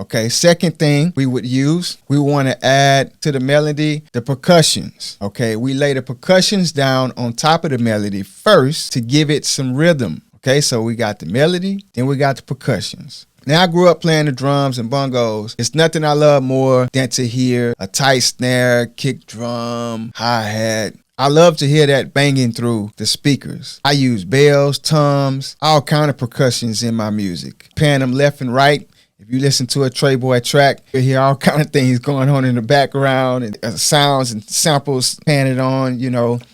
Okay, second thing we would use, we want to add to the melody the percussions. Okay, we lay the percussions down on top of the melody first to give it some rhythm. Okay, so we got the melody, then we got the percussions. Now, I grew up playing the drums and bongos. It's nothing I love more than to hear a tight snare, kick drum, hi-hat. I love to hear that banging through the speakers. I use bells, toms, all kind of percussions in my music. Playing them left and right. If you listen to a Trey Boy track, you'll hear all kind of things going on in the background and sounds and samples panted on,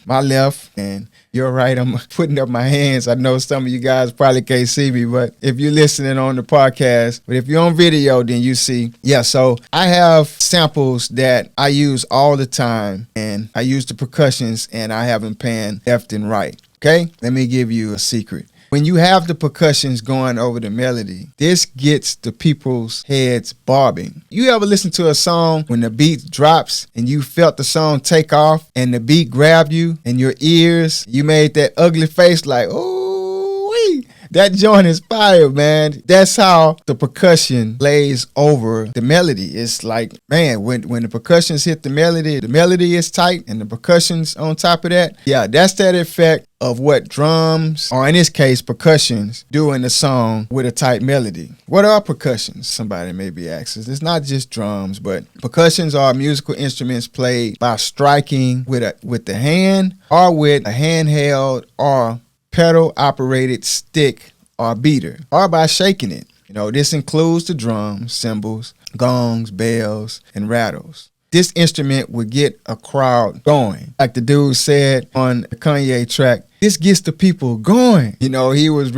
my left and your right. I'm putting up my hands. I know some of you guys probably can't see me, but if you're listening on the podcast, but if you're on video, then you see. Yeah, so I have samples that I use all the time, and I use the percussions, and I have them pan left and right. Okay, let me give you a secret. When you have the percussions going over the melody, this gets the people's heads bobbing. You ever listen to a song when the beat drops and you felt the song take off and the beat grabbed you in your ears? You made that ugly face like, ooh-wee. That joint is fire, man. That's how the percussion lays over the melody. It's like, man, when the percussions hit the melody is tight and the percussion's on top of that. Yeah, that's that effect of what drums, or in this case, percussions, do in the song with a tight melody. What are percussions? Somebody may be asking. It's not just drums, but percussions are musical instruments played by striking with the hand or with a handheld or pedal-operated stick or beater, or by shaking it. This includes the drums, cymbals, gongs, bells, and rattles. This instrument would get a crowd going. Like the dude said on the Kanye track, this gets the people going. He was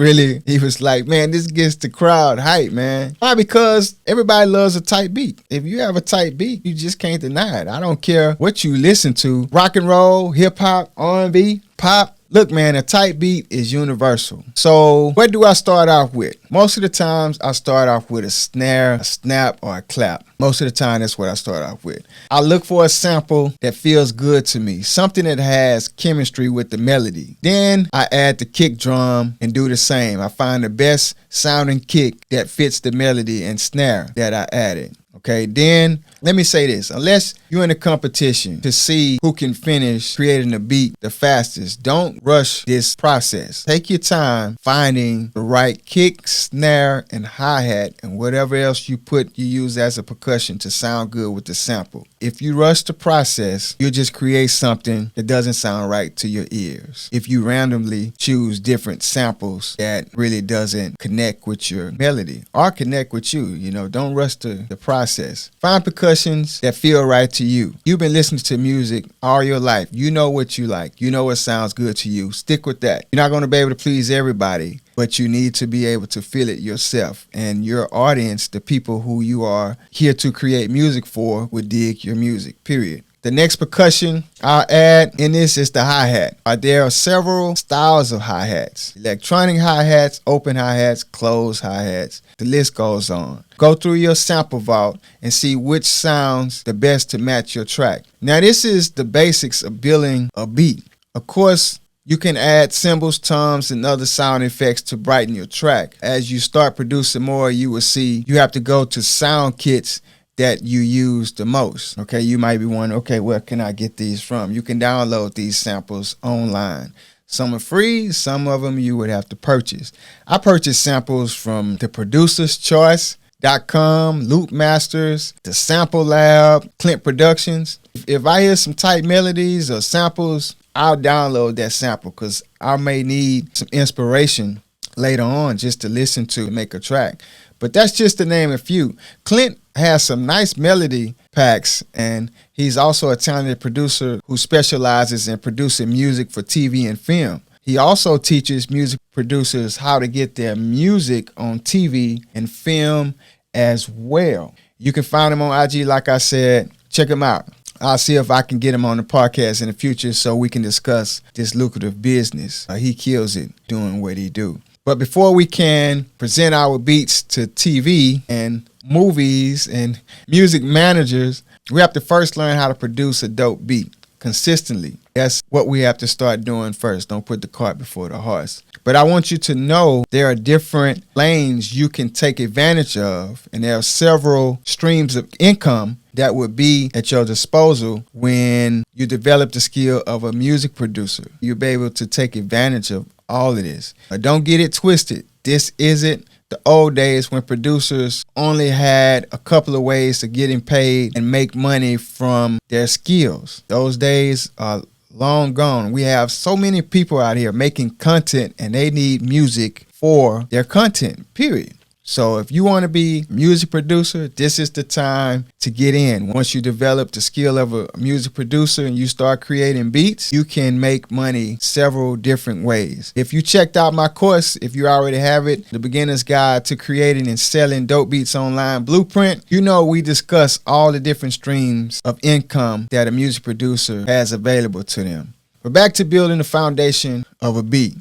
like, man, this gets the crowd hype, man. Why? Because everybody loves a tight beat. If you have a tight beat, you just can't deny it. I don't care what you listen to. Rock and roll, hip hop, R&B, pop. Look, man, a tight beat is universal. So what do I start off with? Most of the times I start off with a snare, a snap, or a clap. Most of the time that's what I start off with. I look for a sample that feels good to me, something that has chemistry with the melody. Then I add the kick drum and do the same. I find the best sounding kick that fits the melody and snare that I added. Okay, then let me say this. Unless you're in a competition to see who can finish creating a beat the fastest, don't rush this process. Take your time finding the right kick, snare, and hi-hat, and whatever else you use as a percussion to sound good with the sample. If you rush the process, you'll just create something that doesn't sound right to your ears. If you randomly choose different samples that really doesn't connect with your melody or connect with you, don't rush the process. Find percussions that feel right to you. You've been listening to music all your life. You know what you like. You know what sounds good to you. Stick with that. You're not going to be able to please everybody, but you need to be able to feel it yourself. And your audience, the people who you are here to create music for, will dig your music, period. The next percussion I'll add in this is the hi-hat. There are several styles of hi-hats. Electronic hi-hats, open hi-hats, closed hi-hats. The list goes on. Go through your sample vault and see which sounds the best to match your track. Now, this is the basics of building a beat. Of course, you can add cymbals, toms, and other sound effects to brighten your track. As you start producing more, you will see you have to go to sound kits that you use the most. Okay, you might be wondering, okay, where can I get these from? You can download these samples online. Some are free, some of them you would have to purchase. I purchased samples from the producerschoice.com, Loop Masters, the Sample Lab, Clint Productions. If I hear some tight melodies or samples, I'll download that sample because I may need some inspiration later on just to listen to make a track. But that's just to name a few. Clint has some nice melody packs, and he's also a talented producer who specializes in producing music for TV and film. He also teaches music producers how to get their music on TV and film as well. You can find him on IG, like I said. Check him out. I'll see if I can get him on the podcast in the future so we can discuss this lucrative business. He kills it doing what he do. But before we can present our beats to TV and movies and music managers, we have to first learn how to produce a dope beat. consistently. That's what we have to start doing first. Don't put the cart before the horse. But I want you to know there are different lanes you can take advantage of, and there are several streams of income that would be at your disposal when you develop the skill of a music producer. You'll be able to take advantage of all of this. But don't get it twisted. This isn't the old days when producers only had a couple of ways to getting paid and make money from their skills. Those days are long gone. We have so many people out here making content, and they need music for their content, period. So if you want to be a music producer, this is the time to get in. Once you develop the skill of a music producer and you start creating beats, you can make money several different ways. If you checked out my course, if you already have it, The Beginner's Guide to Creating and Selling Dope Beats Online Blueprint, you know we discuss all the different streams of income that a music producer has available to them. But back to building the foundation of a beat.